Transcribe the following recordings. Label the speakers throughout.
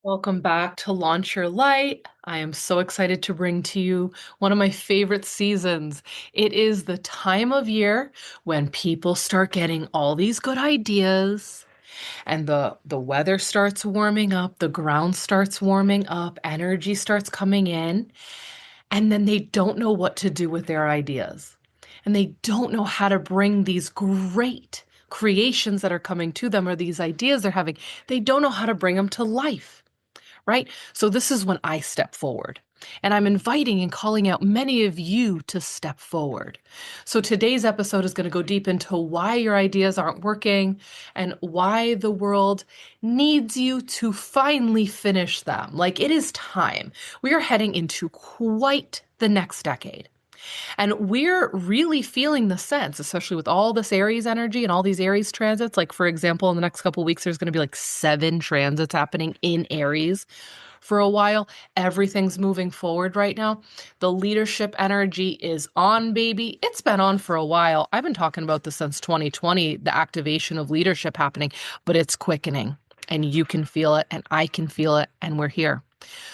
Speaker 1: Welcome back to Launch Your Light. I am so excited to bring to you one of my favorite seasons. It is the time of year when people start getting all these good ideas and the weather starts warming up, the ground starts warming up, energy starts coming in, and then they don't know what to do with their ideas. And they don't know how to bring these great creations that are coming to them or these ideas they're having, they don't know how to bring them to life, right? So this is when I step forward. And I'm inviting and calling out many of you to step forward. So today's episode is going to go deep into why your ideas aren't working and why the world needs you to finally finish them. Like it is time. We are heading into quite the next decade. And we're really feeling the sense, especially with all this Aries energy and all these Aries transits. Like, for example, in the next couple of weeks, there's going to be like 7 transits happening in Aries for a while. Everything's moving forward right now. The leadership energy is on, baby. It's been on for a while. I've been talking about this since 2020, the activation of leadership happening, but it's quickening. And you can feel it, and I can feel it, and we're here.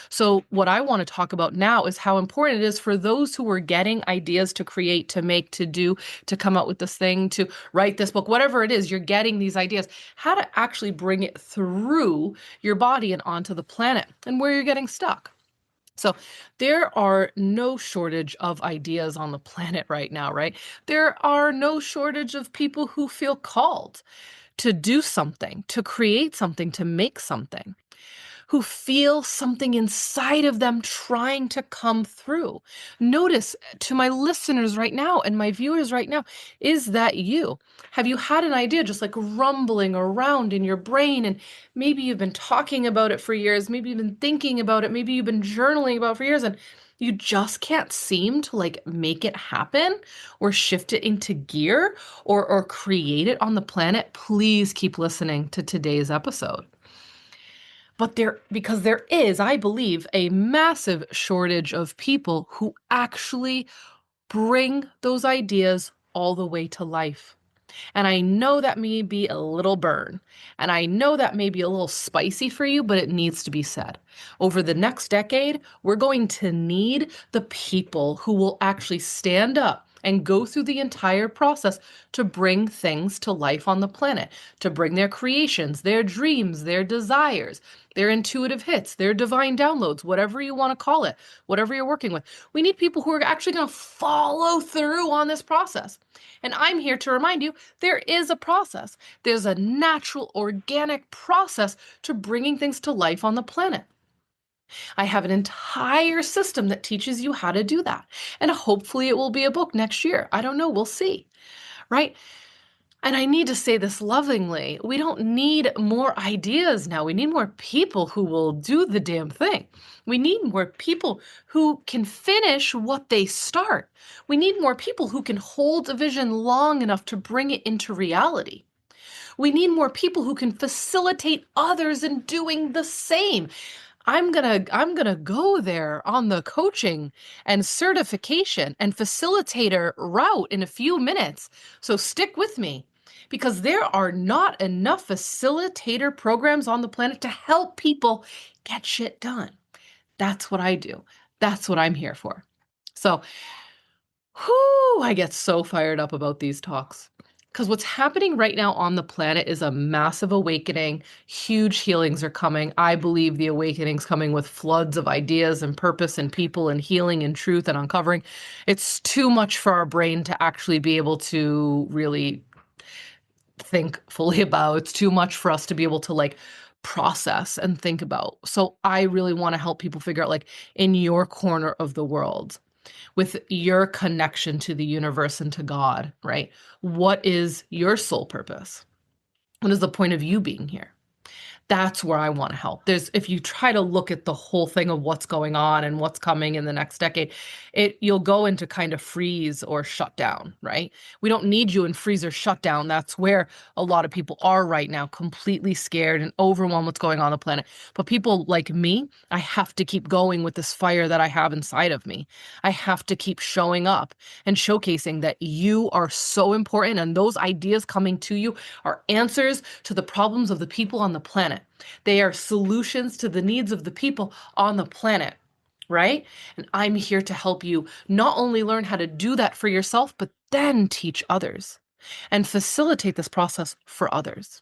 Speaker 1: So what I want to talk about now is how important it is for those who are getting ideas to create, to make, to do, to come up with this thing, to write this book, whatever it is, you're getting these ideas, how to actually bring it through your body and onto the planet and where you're getting stuck. So there are no shortage of ideas on the planet right now, right? There are no shortage of people who feel called to do something, to create something, to make something, who feel something inside of them trying to come through. Notice to my listeners right now and my viewers right now, is that you? Have you had an idea just like rumbling around in your brain, and maybe you've been talking about it for years, maybe you've been thinking about it, maybe you've been journaling about it for years, and you just can't seem to like make it happen or shift it into gear or create it on the planet? Please keep listening to today's episode. But because there is, I believe, a massive shortage of people who actually bring those ideas all the way to life. And I know that may be a little burn, and I know that may be a little spicy for you, but it needs to be said. Over the next decade, we're going to need the people who will actually stand up and go through the entire process to bring things to life on the planet, to bring their creations, their dreams, their desires, their intuitive hits, their divine downloads, whatever you want to call it, whatever you're working with. We need people who are actually going to follow through on this process. And I'm here to remind you, there is a process. There's a natural, organic process to bringing things to life on the planet. I have an entire system that teaches you how to do that. And hopefully it will be a book next year. I don't know. We'll see. Right? And I need to say this lovingly. We don't need more ideas now. We need more people who will do the damn thing. We need more people who can finish what they start. We need more people who can hold a vision long enough to bring it into reality. We need more people who can facilitate others in doing the same. I'm gonna go there on the coaching and certification and facilitator route in a few minutes. So stick with me, because there are not enough facilitator programs on the planet to help people get shit done. That's what I do. That's what I'm here for. So, whoo, I get so fired up about these talks. Because what's happening right now on the planet is a massive awakening. Huge healings are coming. I believe the awakening's coming with floods of ideas and purpose and people and healing and truth and uncovering. It's too much for our brain to actually be able to really think fully about. It's too much for us to be able to like process and think about. So I really want to help people figure out, like, in your corner of the world, with your connection to the universe and to God, right? What is your soul purpose? What is the point of you being here? That's where I want to help. If you try to look at the whole thing of what's going on and what's coming in the next decade, you'll go into kind of freeze or shut down, right? We don't need you in freeze or shut down. That's where a lot of people are right now, completely scared and overwhelmed what's going on the planet. But people like me, I have to keep going with this fire that I have inside of me. I have to keep showing up and showcasing that you are so important, and those ideas coming to you are answers to the problems of the people on the planet. planet. They are solutions to the needs of the people on the planet, right? And I'm here to help you not only learn how to do that for yourself, but then teach others and facilitate this process for others.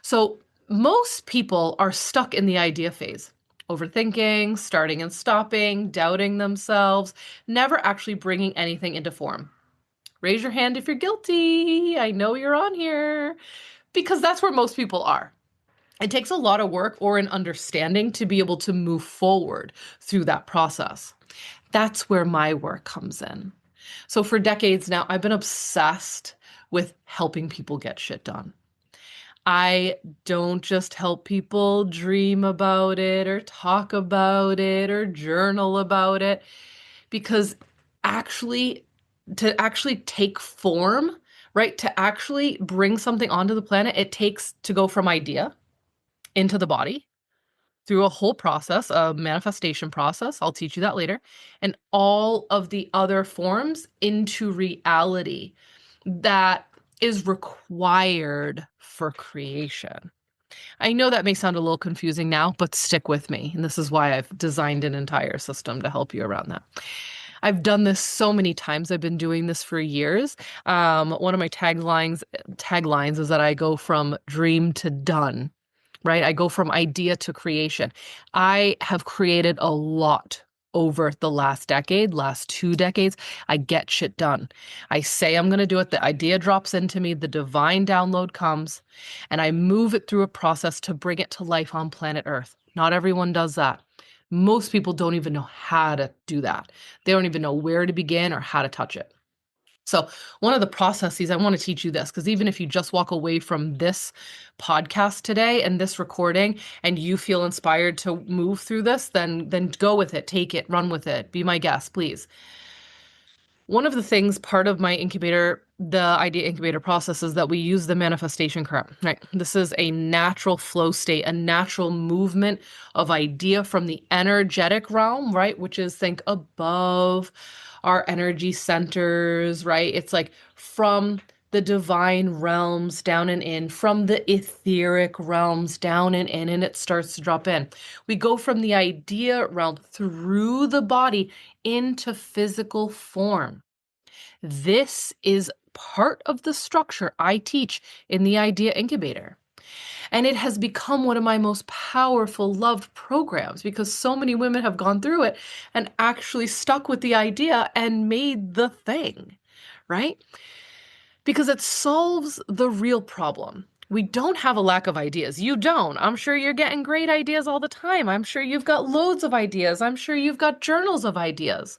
Speaker 1: So most people are stuck in the idea phase, overthinking, starting and stopping, doubting themselves, never actually bringing anything into form. Raise your hand if you're guilty. I know you're on here because that's where most people are. It takes a lot of work or an understanding to be able to move forward through that process. That's where my work comes in. So for decades now, I've been obsessed with helping people get shit done. I don't just help people dream about it or talk about it or journal about it, because actually, to actually take form, right? To actually bring something onto the planet, it takes to go from idea into the body through a whole process, a manifestation process. I'll teach you that later. And all of the other forms into reality that is required for creation. I know that may sound a little confusing now, but stick with me. And this is why I've designed an entire system to help you around that. I've done this so many times. I've been doing this for years. One of my taglines is that I go from dream to done, right? I go from idea to creation. I have created a lot over the last decade, last 2 decades. I get shit done. I say I'm going to do it. The idea drops into me. The divine download comes and I move it through a process to bring it to life on planet Earth. Not everyone does that. Most people don't even know how to do that. They don't even know where to begin or how to touch it. So one of the processes, I want to teach you this, because even if you just walk away from this podcast today and this recording and you feel inspired to move through this, then go with it, take it, run with it, be my guest, please. One of the things, part of my incubator, the Idea Incubator process, is that we use the manifestation current, right? This is a natural flow state, a natural movement of idea from the energetic realm, right? Which is, think above our energy centers, right? It's like from the divine realms down and in, from the etheric realms down and in, and it starts to drop in. We go from the idea realm through the body into physical form. This is part of the structure I teach in the Idea Incubator. And it has become one of my most powerful, loved programs because so many women have gone through it and actually stuck with the idea and made the thing, right? Because it solves the real problem. We don't have a lack of ideas. You don't. I'm sure you're getting great ideas all the time. I'm sure you've got loads of ideas. I'm sure you've got journals of ideas.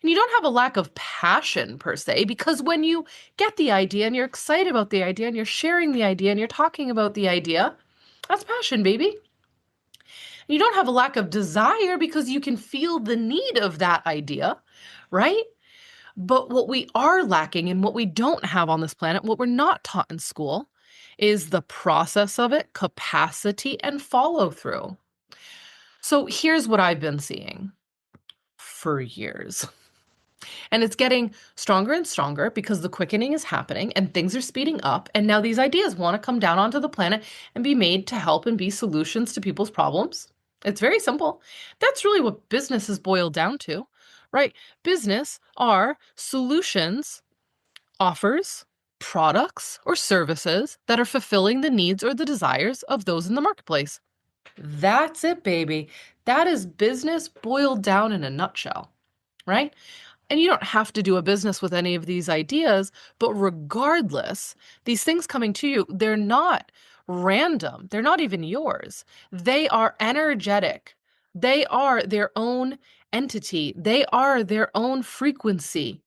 Speaker 1: And you don't have a lack of passion per se, because when you get the idea and you're excited about the idea and you're sharing the idea and you're talking about the idea, that's passion, baby. And you don't have a lack of desire because you can feel the need of that idea, right? But what we are lacking and what we don't have on this planet, what we're not taught in school, is the process of it, capacity, and follow through. So here's what I've been seeing for years. And it's getting stronger and stronger because the quickening is happening and things are speeding up. And now these ideas want to come down onto the planet and be made to help and be solutions to people's problems. It's very simple. That's really what business is boiled down to, right? Business are solutions, offers, products, or services that are fulfilling the needs or the desires of those in the marketplace. That's it, baby. That is business boiled down in a nutshell, right? And you don't have to do a business with any of these ideas, but regardless, these things coming to you, they're not random. They're not even yours. They are energetic. They are their own entity. They are their own frequency.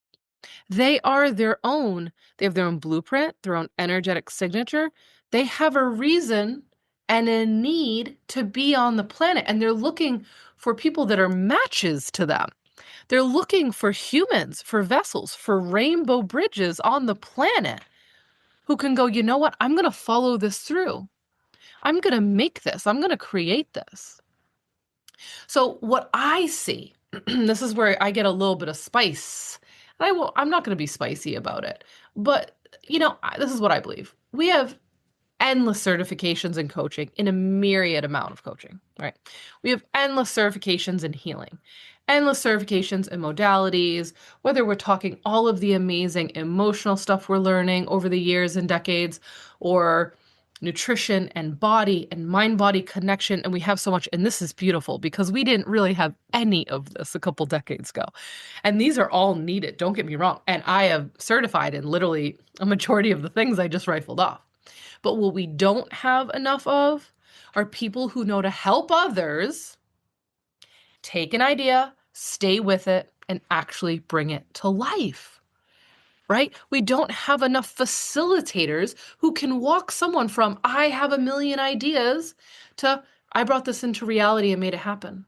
Speaker 1: They are their own. They have their own blueprint, their own energetic signature. They have a reason and a need to be on the planet, and they're looking for people that are matches to them. They're looking for humans, for vessels, for rainbow bridges on the planet who can go, you know what? I'm going to follow this through. I'm going to make this. I'm going to create this. So what I see, this is where I get a little bit of spice. I'm not going to be spicy about it. But, this is what I believe. We have endless certifications in coaching, in a myriad amount of coaching, right? We have endless certifications in healing, endless certifications in modalities, whether we're talking all of the amazing emotional stuff we're learning over the years and decades, or nutrition and body and mind-body connection. And we have so much, and this is beautiful because we didn't really have any of this a couple decades ago. And these are all needed, don't get me wrong. And I have certified in literally a majority of the things I just rifled off. But what we don't have enough of are people who know to help others take an idea, stay with it, and actually bring it to life, right? We don't have enough facilitators who can walk someone from, I have a million ideas, to, I brought this into reality and made it happen.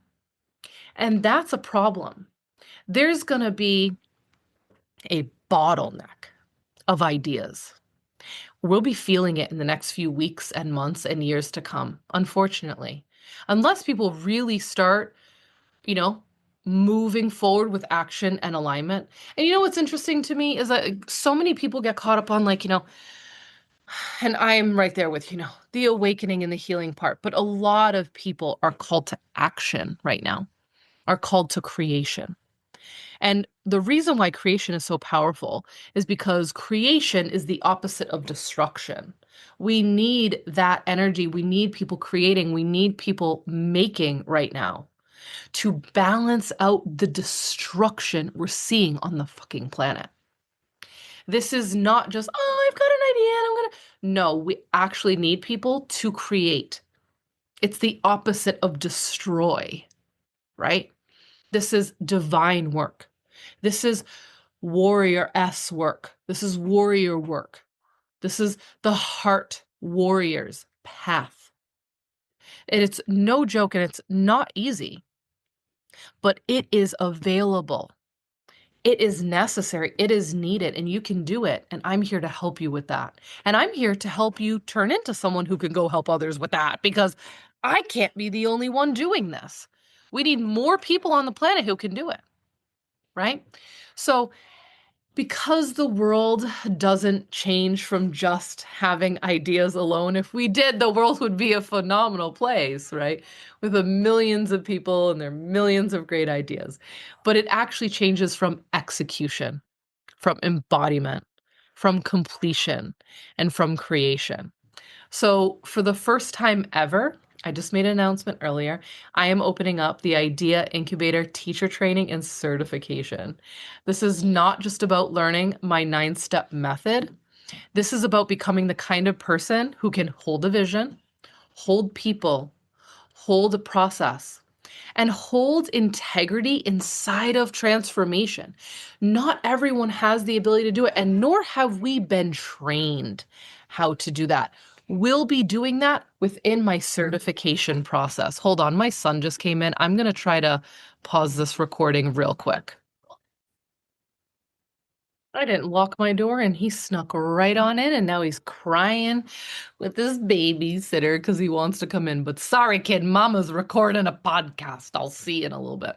Speaker 1: And that's a problem. There's going to be a bottleneck of ideas. We'll be feeling it in the next few weeks and months and years to come, unfortunately. Unless people really start, you know, moving forward with action and alignment. And you know what's interesting to me is that so many people get caught up on, like, and I'm right there with, the awakening and the healing part, but a lot of people are called to action right now, are called to creation. And the reason why creation is so powerful is because creation is the opposite of destruction. We need that energy. We need people creating. We need people making right now to balance out the destruction we're seeing on the fucking planet. This is not just, oh, I've got an idea and I'm going to. No, we actually need people to create. It's the opposite of destroy, right? This is divine work. This is warrior-s work. This is warrior work. This is the heart warrior's path. And it's no joke, and it's not easy, but it is available. It is necessary. It is needed, and you can do it. And I'm here to help you with that. And I'm here to help you turn into someone who can go help others with that, because I can't be the only one doing this. We need more people on the planet who can do it, right? So because the world doesn't change from just having ideas alone, if we did, the world would be a phenomenal place, right? With the millions of people and their millions of great ideas. But it actually changes from execution, from embodiment, from completion, and from creation. So for the first time ever, I just made an announcement earlier, I am opening up the Idea Incubator teacher training and certification. This is not just about learning my 9-step method. This is about becoming the kind of person who can hold a vision, hold people, hold a process, and hold integrity inside of transformation. Not everyone has the ability to do it, and nor have we been trained how to do that. We'll be doing that within my certification process. Hold on, my son just came in. I'm going to try to pause this recording real quick. I didn't lock my door and he snuck right on in, and now he's crying with his babysitter because he wants to come in. But sorry, kid, mama's recording a podcast. I'll see you in a little bit.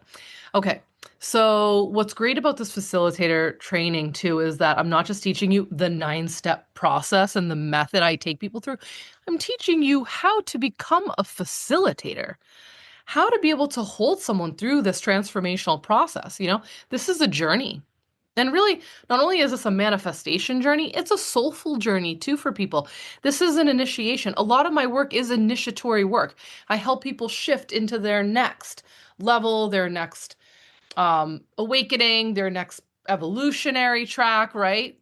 Speaker 1: Okay, so what's great about this facilitator training too is that I'm not just teaching you the 9-step process and the method I take people through. I'm teaching you how to become a facilitator, how to be able to hold someone through this transformational process. This is a journey. And really, not only is this a manifestation journey, it's a soulful journey too for people. This is an initiation. A lot of my work is initiatory work. I help people shift into their next level, their next awakening, their next evolutionary track, right?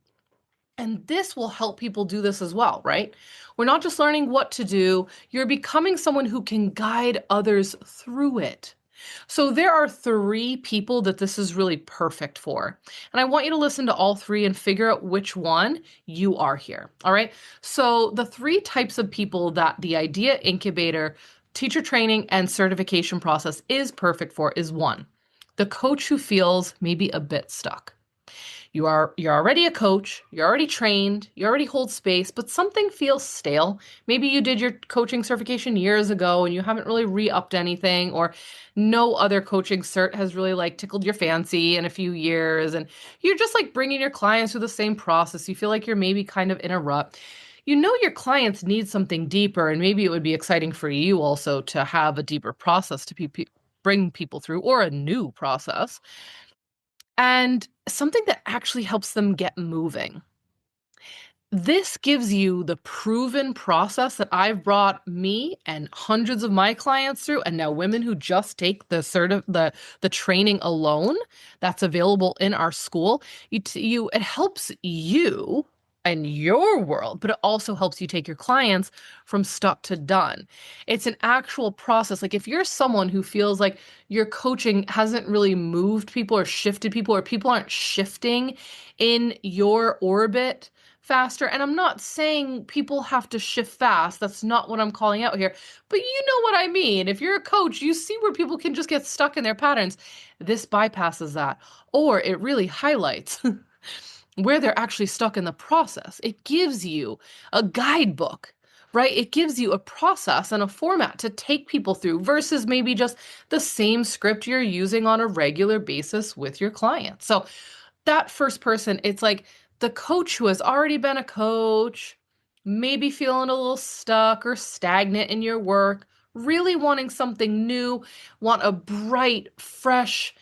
Speaker 1: And this will help people do this as well, right? We're not just learning what to do, you're becoming someone who can guide others through it. So there are 3 people that this is really perfect for. And I want you to listen to all 3 and figure out which one you are here. All right. So the 3 types of people that the Idea Incubator teacher training and certification process is perfect for is 1, the coach who feels maybe a bit stuck. You're already a coach, you're already trained, you already hold space, but something feels stale. Maybe you did your coaching certification years ago and you haven't really re-upped anything, or no other coaching cert has really tickled your fancy in a few years, and you're just bringing your clients through the same process. You feel like you're maybe kind of in a rut. you know your clients need something deeper, and maybe it would be exciting for you also to have a deeper process to bring people through, or a new process, and something that actually helps them get moving. This gives you the proven process that I've brought me and hundreds of my clients through, and now women who just take the training alone that's available in our school. It helps you and your world, but it also helps you take your clients from stuck to done. It's an actual process. Like if you're someone who feels like your coaching hasn't really moved people or shifted people, or people aren't shifting in your orbit faster. And I'm not saying people have to shift fast. That's not what I'm calling out here. But you know what I mean. If you're a coach, you see where people can just get stuck in their patterns. This bypasses that, or it really highlights where they're actually stuck in the process. It gives you a guidebook, right? It gives you a process and a format to take people through versus maybe just the same script you're using on a regular basis with your clients. So that first person, it's like the coach who has already been a coach, maybe feeling a little stuck or stagnant in your work, really wanting something new, want a bright, fresh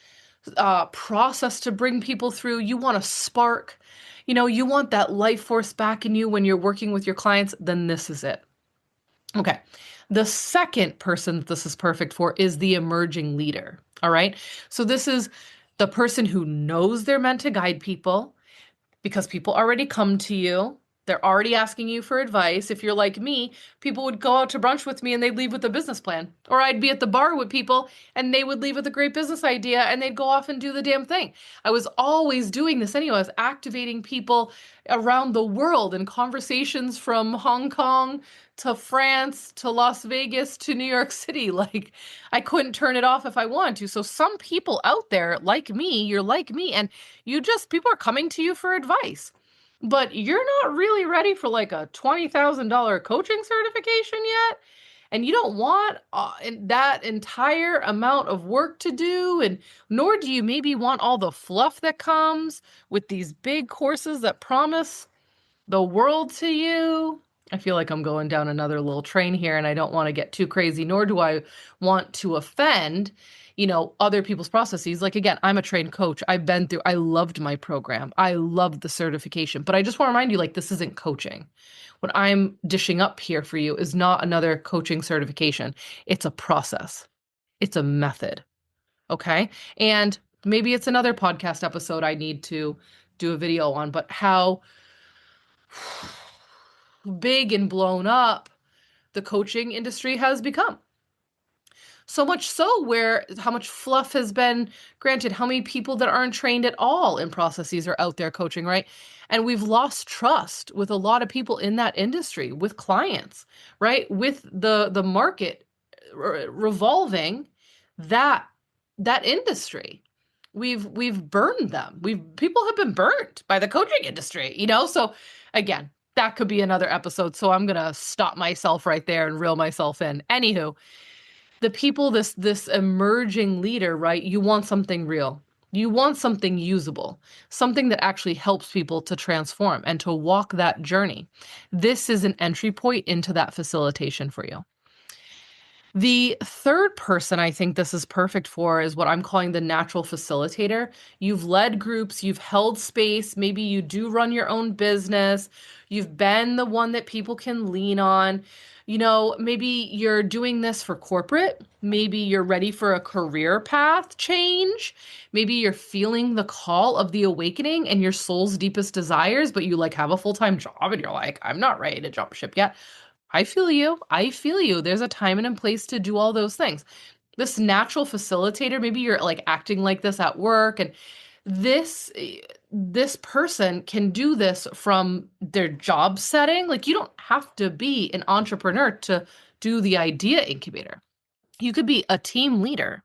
Speaker 1: process to bring people through. You want a spark, you want that life force back in you when you're working with your clients, then this is it. Okay. The second person that this is perfect for is the emerging leader. All right. So this is the person who knows they're meant to guide people, because people already come to you. They're already asking you for advice. If you're like me, people would go out to brunch with me and they'd leave with a business plan. Or I'd be at the bar with people and they would leave with a great business idea and they'd go off and do the damn thing. I was always doing this anyway. I was activating people around the world in conversations from Hong Kong to France to Las Vegas to New York City. Like, I couldn't turn it off if I wanted to. So some people out there like me, you're like me, and people are coming to you for advice, but you're not really ready for like a $20,000 coaching certification yet. And you don't want that entire amount of work to do. And nor do you maybe want all the fluff that comes with these big courses that promise the world to you. I feel like I'm going down another little train here, and I don't want to get too crazy, nor do I want to offend, other people's processes. Like, again, I'm a trained coach. I loved my program. I loved the certification, but I just want to remind you, like, this isn't coaching. What I'm dishing up here for you is not another coaching certification. It's a process. It's a method. Okay. And maybe it's another podcast episode I need to do a video on, but how big and blown up the coaching industry has become. So much so where how much fluff has been granted, how many people that aren't trained at all in processes are out there coaching, right? And we've lost trust with a lot of people in that industry, with clients, right? With the market revolving that industry. We've burned them. People have been burnt by the coaching industry, So again, that could be another episode. So I'm gonna stop myself right there and reel myself in. Anywho, the people, this emerging leader, right? You want something real. You want something usable, something that actually helps people to transform and to walk that journey. This is an entry point into that facilitation for you. The third person I think this is perfect for is what I'm calling the natural facilitator. You've led groups, you've held space, maybe you do run your own business, you've been the one that people can lean on. Maybe you're doing this for corporate, maybe you're ready for a career path change, maybe you're feeling the call of the awakening and your soul's deepest desires, but you like have a full-time job and you're like, I'm not ready to jump ship yet. I feel you. I feel you. There's a time and a place to do all those things. This natural facilitator, maybe you're like acting like this at work, and this person can do this from their job setting. Like, you don't have to be an entrepreneur to do the Idea Incubator. You could be a team leader.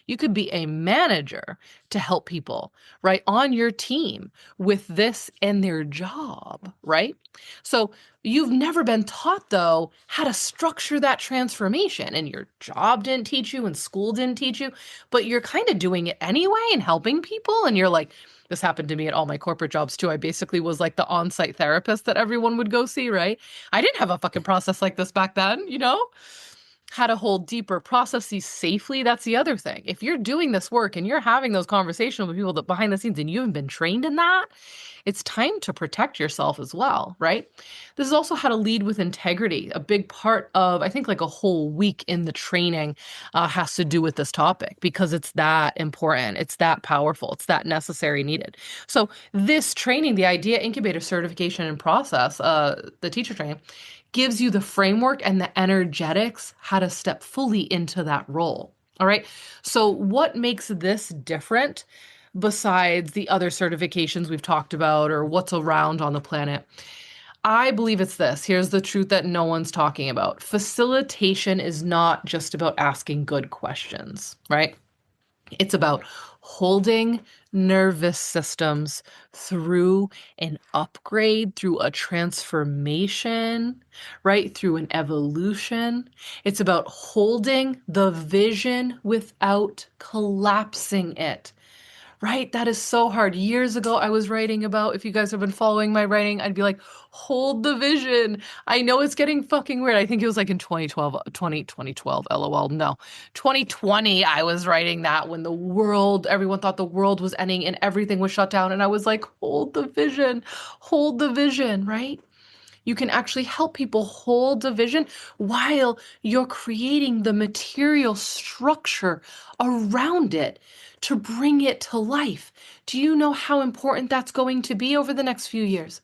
Speaker 1: You could be a manager to help people, right, on your team with this and their job, right? So you've never been taught, though, how to structure that transformation, and your job didn't teach you and school didn't teach you, but you're kind of doing it anyway and helping people. And you're like, this happened to me at all my corporate jobs too. I basically was like the on-site therapist that everyone would go see, right? I didn't have a fucking process like this back then, how to hold deeper processes safely. That's the other thing. If you're doing this work and you're having those conversations with people that behind the scenes and you haven't been trained in that, it's time to protect yourself as well, right? This is also how to lead with integrity. A big part of, I think, like a whole week in the training has to do with this topic because it's that important. It's that powerful. It's that necessary, needed. So this training, the Idea Incubator certification and process, the teacher training, gives you the framework and the energetics how to step fully into that role. All right. So what makes this different besides the other certifications we've talked about or what's around on the planet? I believe it's this. Here's the truth that no one's talking about. Facilitation is not just about asking good questions, right? It's about holding nervous systems through an upgrade, through a transformation, right? Through an evolution. It's about holding the vision without collapsing it. Right? That is so hard. Years ago, I was writing about, if you guys have been following my writing, I'd be like, hold the vision. I know it's getting fucking weird. I think it was like in 2012, LOL. No, 2020, I was writing that when everyone thought the world was ending and everything was shut down. And I was like, hold the vision, right? You can actually help people hold the vision while you're creating the material structure around it to bring it to life. Do you know how important that's going to be over the next few years?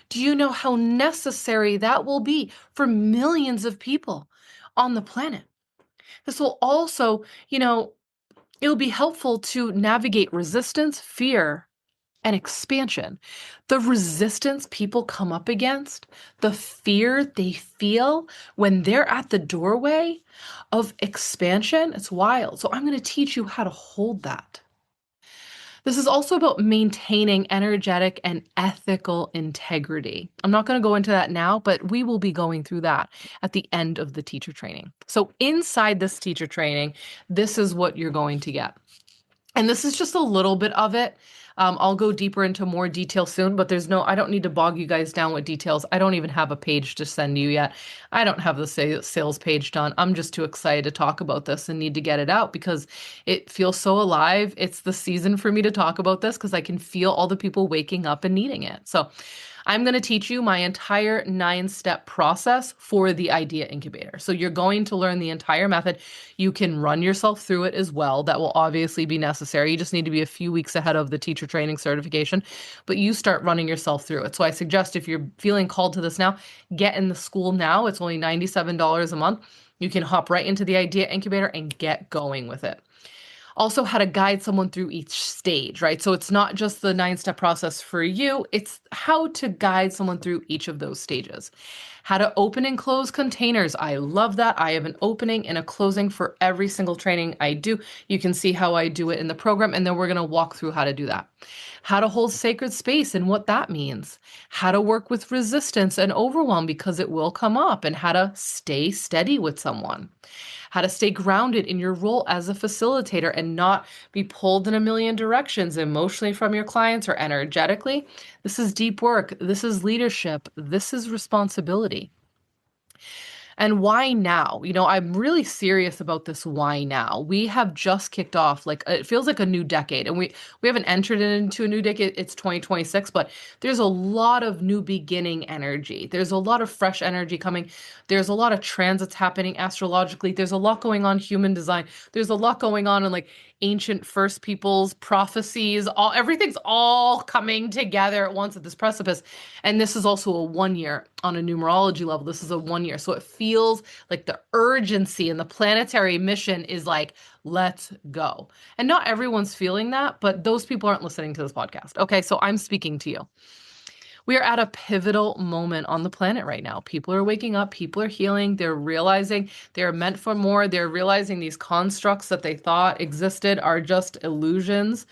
Speaker 1: Do you know how necessary that will be for millions of people on the planet? This will also, it'll be helpful to navigate resistance, fear, and expansion. The resistance people come up against, the fear they feel when they're at the doorway of expansion, it's wild. So I'm going to teach you how to hold that. This is also about maintaining energetic and ethical integrity. I'm not going to go into that now, but we will be going through that at the end of the teacher training. So inside this teacher training, this is what you're going to get. And this is just a little bit of it. I'll go deeper into more detail soon, but I don't need to bog you guys down with details. I don't even have a page to send you yet. I don't have the sales page done. I'm just too excited to talk about this and need to get it out because it feels so alive. It's the season for me to talk about this because I can feel all the people waking up and needing it. So I'm going to teach you my entire 9-step process for the Idea Incubator. So you're going to learn the entire method. You can run yourself through it as well. That will obviously be necessary. You just need to be a few weeks ahead of the teacher training certification, but you start running yourself through it. So I suggest if you're feeling called to this now, get in the school now. It's only $97 a month. You can hop right into the Idea Incubator and get going with it. Also, how to guide someone through each stage, right? So it's not just the 9-step process for you, it's how to guide someone through each of those stages. How to open and close containers. I love that. I have an opening and a closing for every single training I do. You can see how I do it in the program, and then we're going to walk through how to do that. How to hold sacred space and what that means. How to work with resistance and overwhelm because it will come up, and how to stay steady with someone. How to stay grounded in your role as a facilitator and not be pulled in a million directions emotionally from your clients or energetically. This is deep work. This is leadership. This is responsibility. And why now? I'm really serious about this why now. We have just kicked off, like it feels like a new decade, and we haven't entered into a new decade. It's 2026, but there's a lot of new beginning energy. There's a lot of fresh energy coming. There's a lot of transits happening astrologically. There's a lot going on human design. There's a lot going on in like ancient first peoples, prophecies, everything's all coming together at once at this precipice. And this is also a 1 year on a numerology level. This is a 1 year. So it feels like the urgency and the planetary mission is like, let's go. And not everyone's feeling that, but those people aren't listening to this podcast. Okay, so I'm speaking to you. We are at a pivotal moment on the planet right now. People are waking up, people are healing, they're realizing they're meant for more, they're realizing these constructs that they thought existed are just illusions.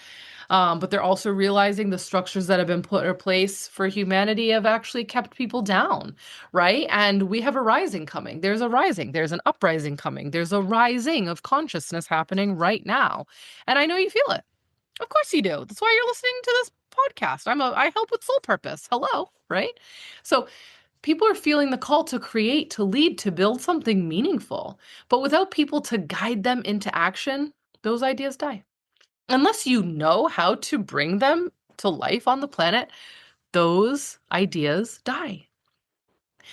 Speaker 1: But they're also realizing the structures that have been put in place for humanity have actually kept people down, right? And we have a rising coming. There's a rising, there's an uprising coming, there's a rising of consciousness happening right now. And I know you feel it. Of course you do. That's why you're listening to this podcast. I help with soul purpose. Hello, right? So people are feeling the call to create, to lead, to build something meaningful. But without people to guide them into action, those ideas die. Unless you know how to bring them to life on the planet, those ideas die.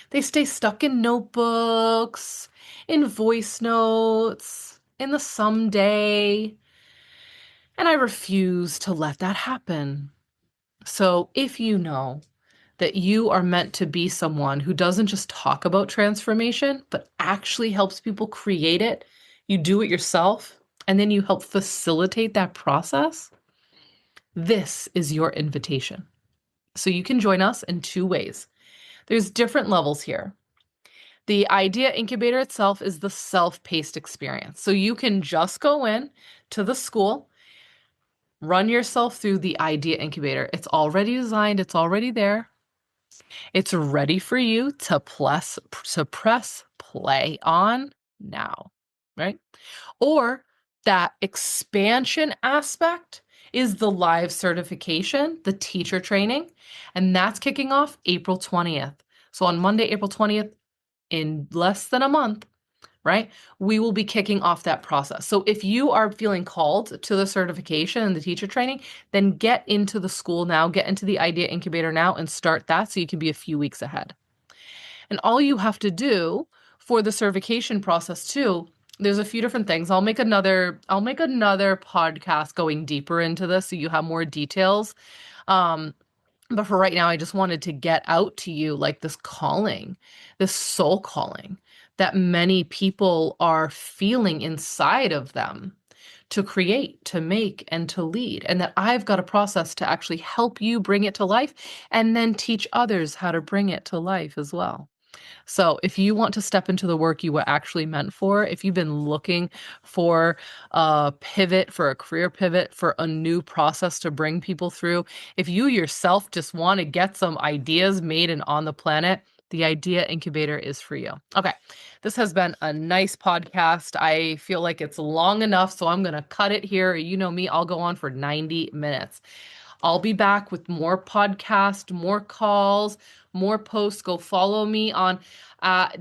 Speaker 1: They stay stuck in notebooks, in voice notes, in the someday. And I refuse to let that happen. So if you know that you are meant to be someone who doesn't just talk about transformation, but actually helps people create it, you do it yourself, and then you help facilitate that process, this is your invitation. So you can join us in two ways. There's different levels here. The Idea Incubator itself is the self-paced experience. So you can just go in to the school, run yourself through the Idea Incubator. It's already designed, it's already there. It's ready for you to press play on now, right? Or that expansion aspect is the live certification, the teacher training, and that's kicking off April 20th. So on Monday, April 20th, in less than a month, right? We will be kicking off that process. So if you are feeling called to the certification and the teacher training, then get into the school now, get into the Idea Incubator now and start that so you can be a few weeks ahead. And all you have to do for the certification process too, there's a few different things. I'll make another podcast going deeper into this so you have more details. But for right now, I just wanted to get out to you like this calling, this soul calling that many people are feeling inside of them to create, to make, and to lead. And that I've got a process to actually help you bring it to life and then teach others how to bring it to life as well. So if you want to step into the work you were actually meant for, if you've been looking for a pivot, for a career pivot, for a new process to bring people through, if you yourself just want to get some ideas made and on the planet, the Idea Incubator is for you. Okay, this has been a nice podcast. I feel like it's long enough, so I'm going to cut it here. You know me, I'll go on for 90 minutes. I'll be back with more podcasts, more calls, more posts. Go follow me on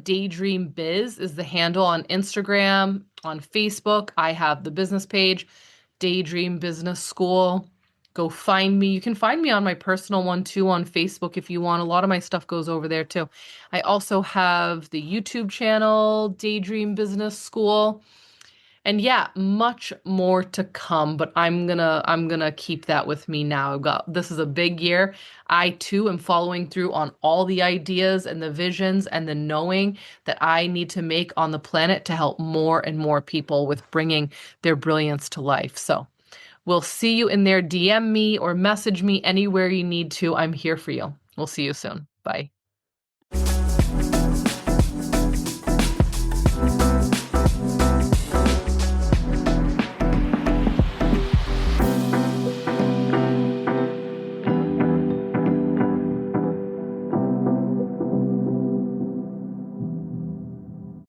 Speaker 1: Daydream Biz is the handle on Instagram, on Facebook. I have the business page, Daydream Business School. Go find me. You can find me on my personal one too on Facebook if you want. A lot of my stuff goes over there too. I also have the YouTube channel, Daydream Business School. And yeah, much more to come, but I'm gonna keep that with me now. This is a big year. I too am following through on all the ideas and the visions and the knowing that I need to make on the planet to help more and more people with bringing their brilliance to life. So we'll see you in there. DM me or message me anywhere you need to. I'm here for you. We'll see you soon. Bye.